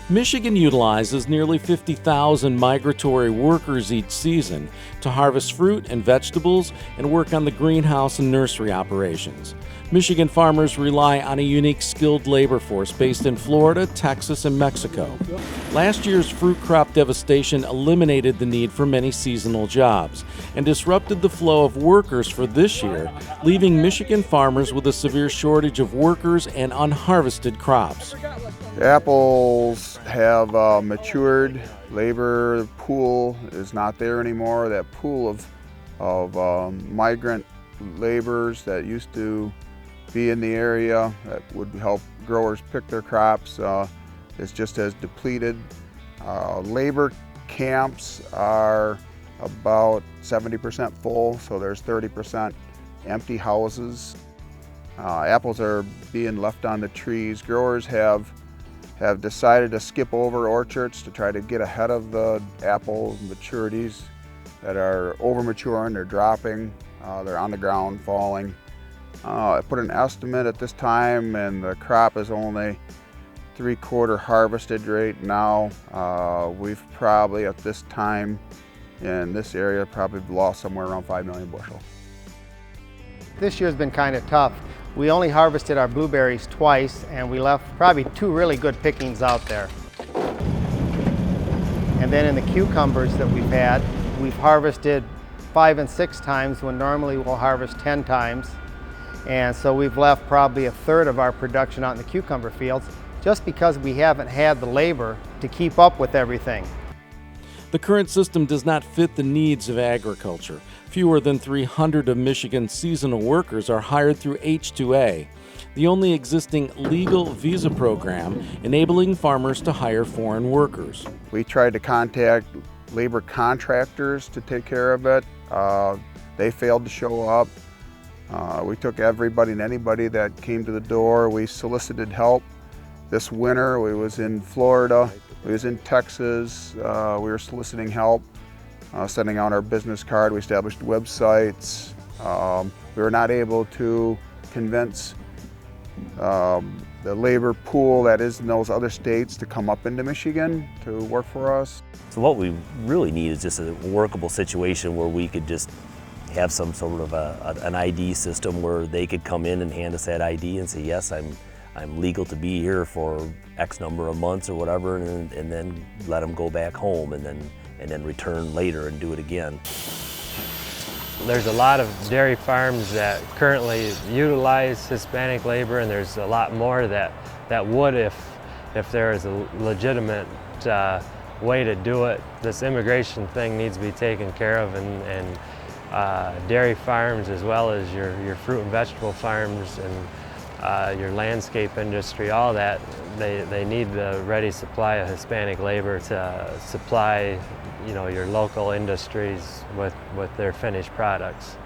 Michigan utilizes nearly 50,000 migratory workers each season to harvest fruit and vegetables and work on the greenhouse and nursery operations. Michigan farmers rely on a unique skilled labor force based in Florida, Texas, and Mexico. Last year's fruit crop devastation eliminated the need for many seasonal jobs and disrupted the flow of workers for this year, leaving Michigan farmers with a severe shortage of workers and unharvested crops. Apples have matured. Labor pool is not there anymore. That pool of migrant laborers that used to be in the area that would help growers pick their crops is just as depleted. Labor camps are about 70% full, so there's 30% empty houses. Apples are being left on the trees. Growers have decided to skip over orchards to try to get ahead of the apple maturities that are over maturing, they're dropping, they're on the ground, falling. I put an estimate at this time and the crop is only 3/4 harvested right now. We've probably at this time in this area probably lost somewhere around 5 million bushel. This year's been kind of tough. We only harvested our blueberries twice and we left probably 2 really good pickings out there. And then in the cucumbers that we've harvested 5 and 6 times when normally we'll harvest 10 times. And so we've left probably 1/3 of our production out in the cucumber fields just because we haven't had the labor to keep up with everything. The current system does not fit the needs of agriculture. Fewer than 300 of Michigan's seasonal workers are hired through H-2A, the only existing legal visa program enabling farmers to hire foreign workers. We tried to contact labor contractors to take care of it. They failed to show up. We took everybody and anybody that came to the door. We solicited help. This winter, we was in Florida, we was in Texas, we were soliciting help, sending out our business card, we established websites. We were not able to convince the labor pool that is in those other states to come up into Michigan to work for us. So what we really need is just a workable situation where we could just have some sort of an ID system where they could come in and hand us that ID and say, yes, I'm legal to be here for X number of months or whatever, and then let them go back home and then return later and do it again. There's a lot of dairy farms that currently utilize Hispanic labor, and there's a lot more that would if there is a legitimate way to do it. This immigration thing needs to be taken care of, and dairy farms as well as your fruit and vegetable farms and your landscape industry, all that, they need the ready supply of Hispanic labor to supply, your local industries with their finished products.